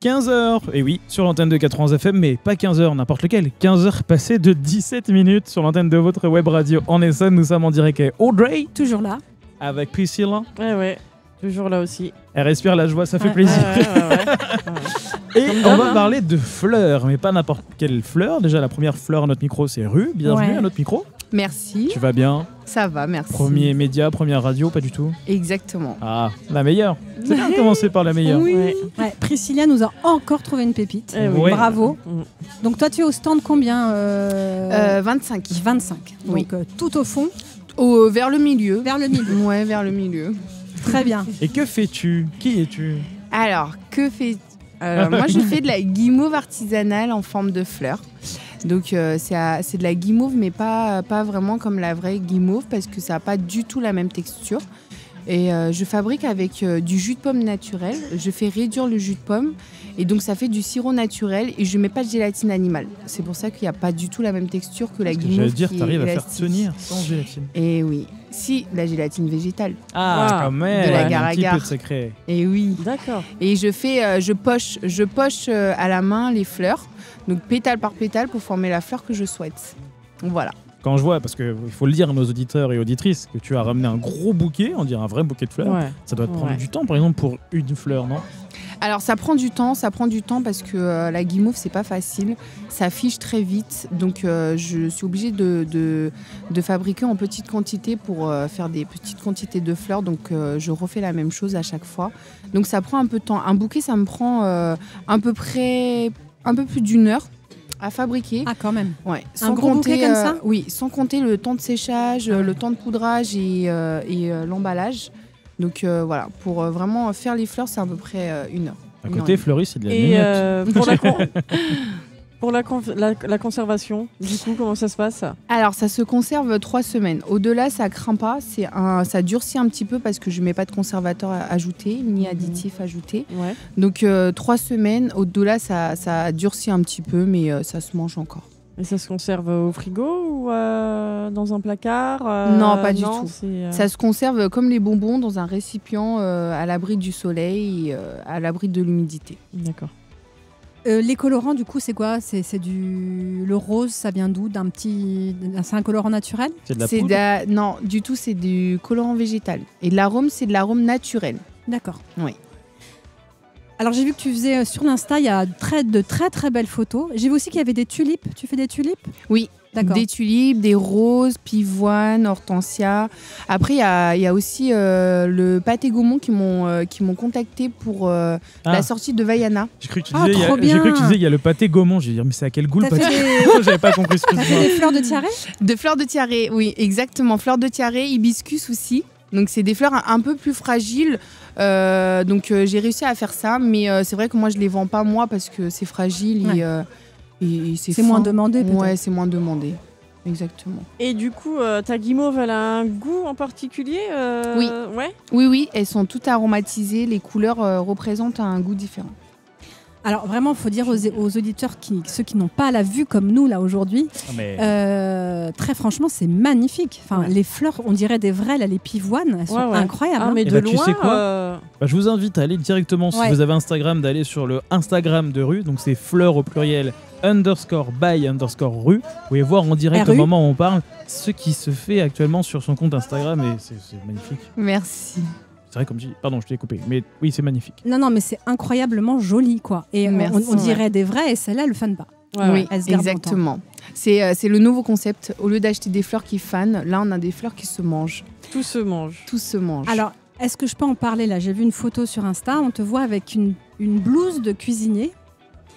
15h, et oui, sur l'antenne de 91 FM, mais pas 15h, n'importe lequel. 15h passées de 17 minutes sur l'antenne de votre web radio en Essonne. Nous sommes en direct avec Audrey. Toujours là. Avec Priscilla. Ouais, toujours là aussi. Elle respire la joie, ça fait plaisir. Et on va parler de fleurs, mais pas n'importe quelle fleur. Déjà, la première fleur à notre micro, c'est Rue. Bienvenue à notre micro. Merci. Tu vas bien? Ça va, merci. Premier média, première radio, pas du tout? Exactement. Ah, la meilleure. C'est bien de commencer par la meilleure. Oui. Ouais, Priscilla nous a encore trouvé une pépite. Oui. Bravo. Donc toi, tu es au stand combien 25. 25. Oui. Donc tout au fond. Vers le milieu. Vers le milieu. Ouais, vers le milieu. Très bien. Et que fais-tu? Qui es-tu? Alors, que fais moi, je fais de la guimauve artisanale en forme de fleurs. Donc, c'est de la guimauve, mais pas vraiment comme la vraie guimauve, parce que ça n'a pas du tout la même texture. Et je fabrique avec du jus de pomme naturel. Je fais réduire le jus de pomme. Et donc, ça fait du sirop naturel. Et je ne mets pas de gélatine animale. C'est pour ça qu'il n'y a pas du tout la même texture que la guimauve. J'allais dire, tu arrives à faire tenir sans gélatine. Et oui. Si, la gélatine végétale. Ah, quand même. De Un petit l'agar-agar. peu de secret. Et oui. D'accord. Et je poche à la main les fleurs. Donc, pétale par pétale pour former la fleur que je souhaite. Donc, voilà. Quand je vois, parce qu'il faut le dire à nos auditeurs et auditrices, que tu as ramené un gros bouquet, on dirait un vrai bouquet de fleurs, ça doit te prendre du temps, par exemple, pour une fleur, non? Alors, ça prend du temps parce que la guimauve, c'est pas facile. Ça fiche très vite. Donc, je suis obligée de fabriquer en petite quantité pour faire des petites quantités de fleurs. Donc, je refais la même chose à chaque fois. Donc, ça prend un peu de temps. Un bouquet, ça me prend un peu plus d'une heure à fabriquer. Ah, quand même. Ouais. Un gros bouquet comme ça? Oui, sans compter le temps de séchage, le temps de poudrage et l'emballage. Donc voilà, pour vraiment faire les fleurs, c'est à peu près une heure. À côté, fleuriste, c'est de la Et minute. pour la conservation, du coup, comment ça se passe? Alors, ça se conserve 3 semaines. Au-delà, ça craint pas. Ça durcit un petit peu parce que je mets pas de conservateur ajouté, ni additif ajouté. Ouais. Donc, 3 semaines. Au-delà, ça durcit un petit peu, mais ça se mange encore. Et ça se conserve au frigo ou dans un placard? Non, pas du tout. C'est, Ça se conserve comme les bonbons dans un récipient à l'abri du soleil, à l'abri de l'humidité. D'accord. Les colorants, du coup, c'est quoi? Le rose, ça vient d'où? C'est un colorant naturel? C'est de la poudre? Non, du tout, c'est du colorant végétal. Et l'arôme, c'est de l'arôme naturel. D'accord. Oui. Alors, j'ai vu que tu faisais sur l'Insta, il y a de très très belles photos. J'ai vu aussi qu'il y avait des tulipes. Tu fais des tulipes? Oui. D'accord. Des tulipes, des roses, pivoines, hortensia. Après, il y a aussi le Pâté Gaumont qui m'ont contacté pour la sortie de Vaiana. J'ai cru que tu Ah, disais, trop j'ai cru que tu bien. disais, il y a le pâté Gaumont. J'ai dit, mais c'est à quel goût le T'as pâté? fait J'avais pas compris ce que T'as tu fait des disais. fleurs de tiare? De fleurs de tiare, oui, exactement. Fleurs de tiare, hibiscus aussi. Donc, c'est des fleurs un peu plus fragiles. Donc, j'ai réussi à faire ça. Mais c'est vrai que moi, je les vends pas, moi, parce que c'est fragile et C'est moins demandé, peut-être. Ouais, c'est moins demandé. Exactement. Et du coup, ta guimauve, elle a un goût en particulier? Oui. Ouais. Oui, elles sont toutes aromatisées. Les couleurs représentent un goût différent. Alors vraiment, il faut dire aux auditeurs, ceux qui n'ont pas la vue comme nous là aujourd'hui, très franchement, c'est magnifique. Enfin, les fleurs, on dirait des vraies, là, les pivoines, elles sont incroyables. Ah, mais Et de tu loin, sais quoi je vous invite à aller directement, si vous avez Instagram, d'aller sur le Instagram de Rue. Donc c'est fleurs au pluriel _by_rue. Vous pouvez voir en direct au moment où on parle ce qui se fait actuellement sur son compte Instagram et c'est magnifique. Merci. C'est vrai, comme je dis, pardon, je t'ai coupé, mais oui, c'est magnifique. Non, mais c'est incroyablement joli, quoi. Et on dirait des vraies, et celle-là, elle fane pas. Oui, exactement. C'est le nouveau concept. Au lieu d'acheter des fleurs qui fanent, là, on a des fleurs qui se mangent. Tout se mange. Tout se mange. Alors, est-ce que je peux en parler là? J'ai vu une photo sur Insta, on te voit avec une blouse de cuisinier.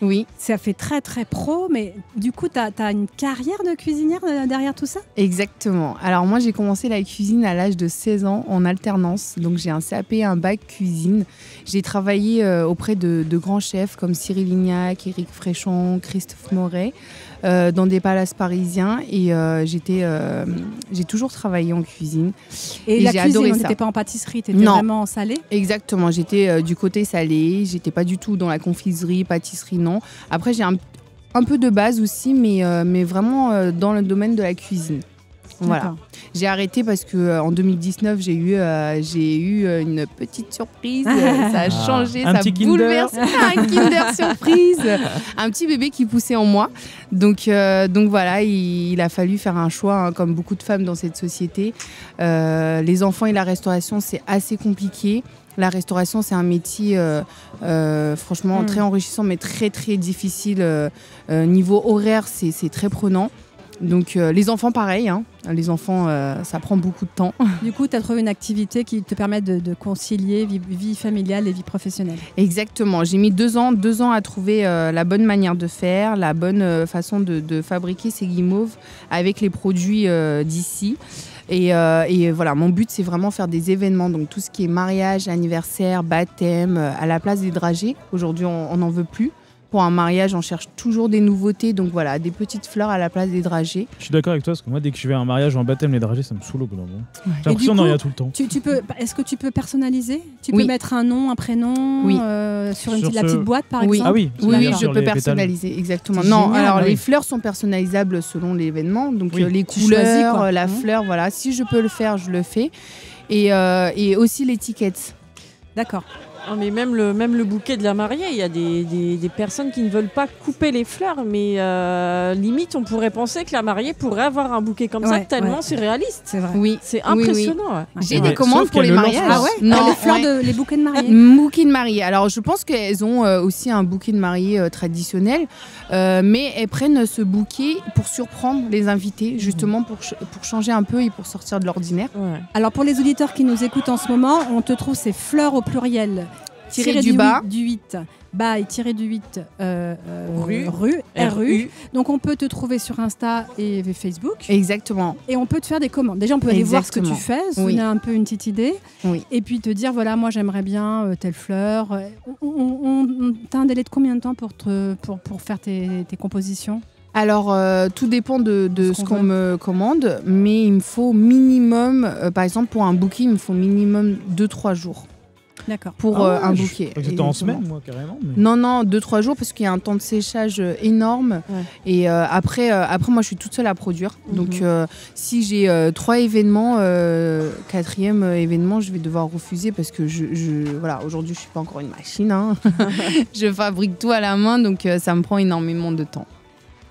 Oui. Ça fait très très pro, mais du coup, tu as une carrière de cuisinière derrière tout ça? Exactement. Alors moi, j'ai commencé la cuisine à l'âge de 16 ans en alternance. Donc j'ai un CAP et un bac cuisine. J'ai travaillé auprès de grands chefs comme Cyril Lignac, Éric Fréchon, Christophe Moret, dans des palaces parisiens. Et j'ai toujours travaillé en cuisine. Et la j'ai cuisine, adoré on ça. n'était pas en pâtisserie, tu étais vraiment en salé? Exactement. J'étais du côté salé. J'étais pas du tout dans la confiserie, pâtisserie, non. Après, j'ai un peu de base aussi, mais vraiment dans le domaine de la cuisine. Voilà. J'ai arrêté parce que en 2019, j'ai eu une petite surprise. Ça a changé, ça a bouleversé. Un Kinder surprise. Un petit bébé qui poussait en moi. Donc voilà, il a fallu faire un choix, comme beaucoup de femmes dans cette société. Les enfants et la restauration, c'est assez compliqué. La restauration, c'est un métier franchement très enrichissant, mais très très difficile. Niveau horaire, c'est très prenant. Donc les enfants, pareil. Les enfants, ça prend beaucoup de temps. Du coup, tu as trouvé une activité qui te permet de concilier vie familiale et vie professionnelle. Exactement. J'ai mis 2 ans à trouver la bonne manière de faire, la bonne façon de fabriquer ces guimauves avec les produits d'ici. Et voilà, mon but, c'est vraiment faire des événements. Donc tout ce qui est mariage, anniversaire, baptême, à la place des dragées. Aujourd'hui, on n'en veut plus. Pour un mariage, on cherche toujours des nouveautés. Donc voilà, des petites fleurs à la place des dragées. Je suis d'accord avec toi, parce que moi, dès que je vais à un mariage ou un baptême, les dragées, ça me saoule au bout d'un moment. J'ai l'impression d'en y a tout le temps. Est-ce que tu peux personnaliser ? Tu peux mettre un nom, un prénom sur la petite boîte, par exemple ? Ah oui, je peux personnaliser, exactement. Non, génial, alors les fleurs sont personnalisables selon l'événement. Donc les couleurs, la fleur, voilà. Si je peux le faire, je le fais. Et aussi l'étiquette. D'accord. Oh, mais même le bouquet de la mariée, il y a des personnes qui ne veulent pas couper les fleurs, mais limite on pourrait penser que la mariée pourrait avoir un bouquet comme ça, tellement c'est réaliste. C'est vrai. Oui. C'est impressionnant. Oui. J'ai des commandes pour les mariages. Ah ouais. Non, les fleurs les bouquets de mariée. Bouquets de mariée. Alors je pense qu'elles ont aussi un bouquet de mariée traditionnel, mais elles prennent ce bouquet pour surprendre les invités, justement pour changer un peu et pour sortir de l'ordinaire. Ouais. Alors pour les auditeurs qui nous écoutent en ce moment, on te trouve ces fleurs au pluriel. Tiré du bas. Du 8, by, tiré du 8, rue, RU. Donc on peut te trouver sur Insta et Facebook. Exactement. Et on peut te faire des commandes. Déjà, on peut aller voir ce que tu fais, se donner un peu une petite idée. Oui. Et puis te dire, voilà, moi j'aimerais bien telle fleur. T'as un délai de combien de temps pour faire tes compositions ? Alors, tout dépend de ce qu'on me commande, mais il me faut minimum, par exemple pour un bouquet, il me faut minimum 2-3 jours. D'accord. Pour un bouquet. C'était en semaine, moi, carrément. Mais... Non, 2-3 jours, parce qu'il y a un temps de séchage énorme. Ouais. Et après, moi, je suis toute seule à produire. Donc, si j'ai 3 événements, 4e événement, je vais devoir refuser parce que voilà, aujourd'hui, je ne suis pas encore une machine. Je fabrique tout à la main, donc ça me prend énormément de temps.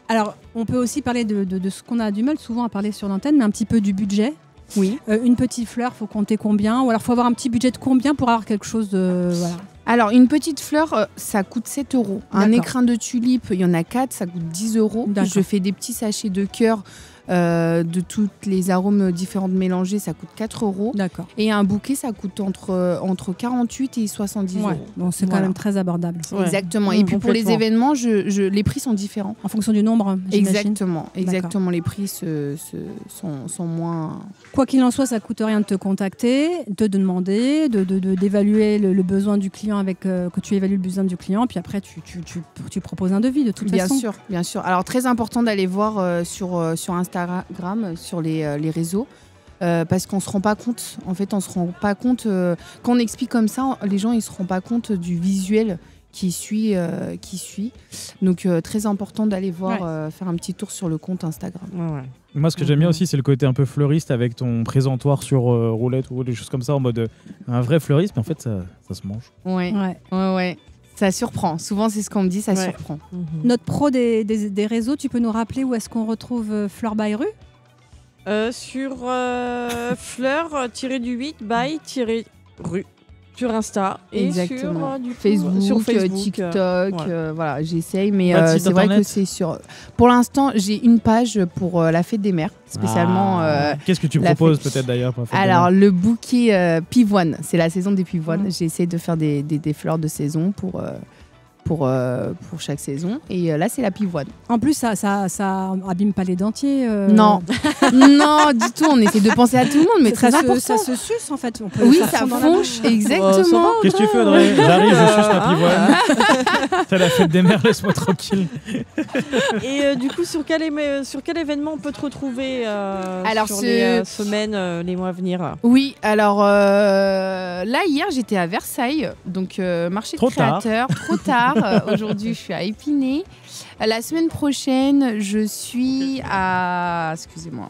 Alors, on peut aussi parler de ce qu'on a du mal souvent à parler sur l'antenne, mais un petit peu du budget. Oui. Une petite fleur, faut compter combien ? Ou alors faut avoir un petit budget de combien pour avoir quelque chose de... Voilà. Alors, une petite fleur, ça coûte 7 €. Un écrin de tulipe, il y en a 4, ça coûte 10 €. Je fais des petits sachets de cœur de tous les arômes différents mélangés, ça coûte 4 €. D'accord. Et un bouquet, ça coûte entre 48 et 70 €. Bon, c'est quand même très abordable. Ouais. Exactement. Et puis pour les événements, les prix sont différents. En fonction du nombre, j'imagine. Exactement. Les prix sont moins... Quoi qu'il en soit, ça ne coûte rien de te contacter, de demander, d'évaluer le besoin du client que tu évalues le besoin du client, puis après tu proposes un devis de toute façon. Bien sûr. Alors très important d'aller voir sur Instagram, sur les réseaux, parce qu'on se rend pas compte. En fait, on se rend pas compte quand on explique comme ça, les gens ils se rendent pas compte du visuel qui suit. Donc très important d'aller voir, faire un petit tour sur le compte Instagram. Ouais. Moi, ce que j'aime bien aussi, c'est le côté un peu fleuriste avec ton présentoir sur roulette ou des choses comme ça, en mode un vrai fleuriste, mais en fait, ça se mange. Ouais. Ça surprend. Souvent, c'est ce qu'on me dit, ça surprend. Notre pro des réseaux, tu peux nous rappeler où est-ce qu'on retrouve Fleur by Rue ? Sur fleur-du-8 by-rue. Sur Insta et sur Facebook, TikTok, voilà, j'essaye, mais c'est vrai que c'est sur... Pour l'instant, j'ai une page pour la fête des mères, spécialement... Qu'est-ce que tu proposes peut-être d'ailleurs pour la fête des mères ? Alors, le bouquet pivoine, c'est la saison des pivoines. J'essaie de faire des fleurs de saison pour chaque saison. Et là, c'est la pivoine. En plus, ça abîme pas les dentiers. Non, du tout. On essaie de penser à tout le monde, mais très important. Ça se suce, en fait. Ça fonche, exactement. Qu'est-ce que tu fais, Audrey ? J'arrive, je suce la pivoine. C'est la fête des mères, laisse-moi tranquille. Et du coup, sur quel événement on peut te retrouver sur les semaines, les mois à venir ? Oui, alors là, hier, j'étais à Versailles, donc marché de créateurs. Trop tard. Aujourd'hui, je suis à Épinay. La semaine prochaine, je suis à... Excusez-moi.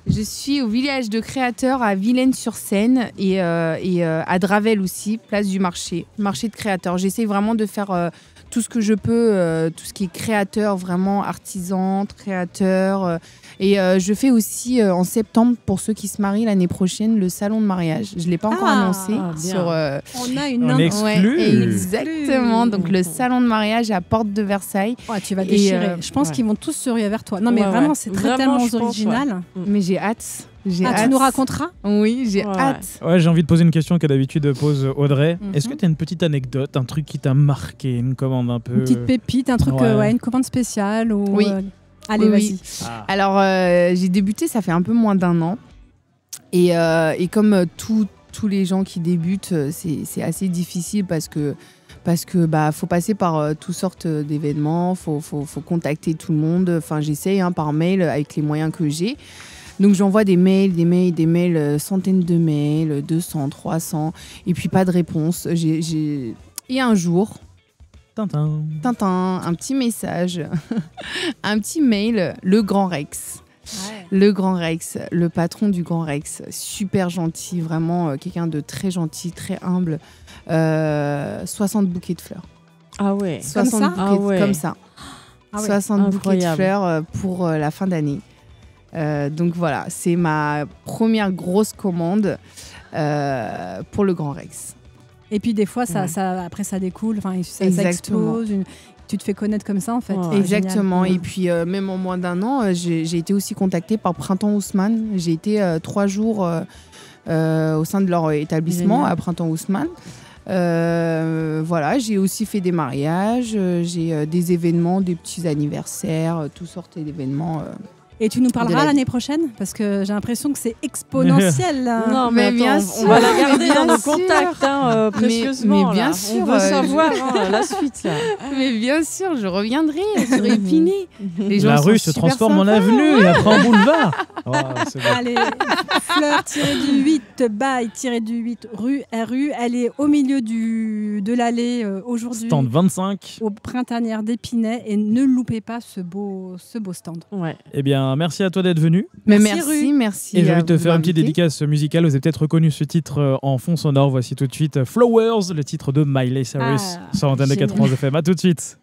Je suis au village de créateurs à Vilaine-sur-Seine et à Dravel aussi, place du marché de créateurs. J'essaie vraiment de faire tout ce que je peux, tout ce qui est créateur, vraiment artisan, créateur. Et je fais aussi en septembre, pour ceux qui se marient l'année prochaine, le salon de mariage. Je ne l'ai pas encore annoncé. On a une exclu. Exactement. Donc le salon de mariage à Porte de Versailles. Tu vas déchirer. Je pense qu'ils vont tous se ruer vers toi. Non, mais vraiment, c'est tellement original. Mais j'ai hâte. Tu nous raconteras? Oui, j'ai hâte. Ouais, j'ai envie de poser une question que d'habitude pose Audrey. Est-ce que tu as une petite anecdote, un truc qui t'a marqué, une commande un peu... Une petite pépite, un truc, une commande spéciale ou... Oui. Allez, vas-y. Alors, j'ai débuté, ça fait un peu moins d'1 an. Et comme tous les gens qui débutent, c'est assez difficile parce que faut passer par toutes sortes d'événements, faut contacter tout le monde. Enfin, j'essaye par mail avec les moyens que j'ai. Donc j'envoie des mails, centaines de mails, 200, 300, et puis pas de réponse. Et un jour, Tintin, un petit message, un petit mail, le Grand Rex. Ouais. Le Grand Rex, le patron du Grand Rex, super gentil, vraiment quelqu'un de très gentil, très humble. 60 bouquets de fleurs. Ah ouais. 60 bouquets comme ça. Ah ouais. 60 bouquets de fleurs pour la fin d'année. Donc voilà, c'est ma première grosse commande pour le Grand Rex. Et puis des fois, après ça découle, ça explose. Tu te fais connaître comme ça en fait. Exactement. Génial. Et puis même en moins d'1 an, j'ai été aussi contactée par Printemps Haussmann. J'ai été 3 jours au sein de leur établissement à Printemps Haussmann. Voilà, j'ai aussi fait des mariages, j'ai des événements, des petits anniversaires, toutes sortes d'événements. Et tu nous parleras l'année prochaine? Parce que j'ai l'impression que c'est exponentiel. Non, mais attends, bien sûr, on va la garder dans nos contacts précieusement. Mais bien sûr, on veut savoir la suite. Là. Mais bien sûr, je reviendrai sur Épinay. La rue se transforme en avenue et après en boulevard. Bon. Allez, fleur-du-8, bail-du-8, rue, RU. Elle est au milieu de l'allée aujourd'hui. Stand 25. Au printanière d'Épinay. Et ne loupez pas ce beau stand. Ouais. Eh bien, merci à toi d'être venu. Merci. Et j'ai envie de te faire une petite dédicace musicale. Vous avez peut-être reconnu ce titre en fond sonore. Voici tout de suite Flowers, le titre de Miley Cyrus sur l'antenne de 91 FM. À tout de suite.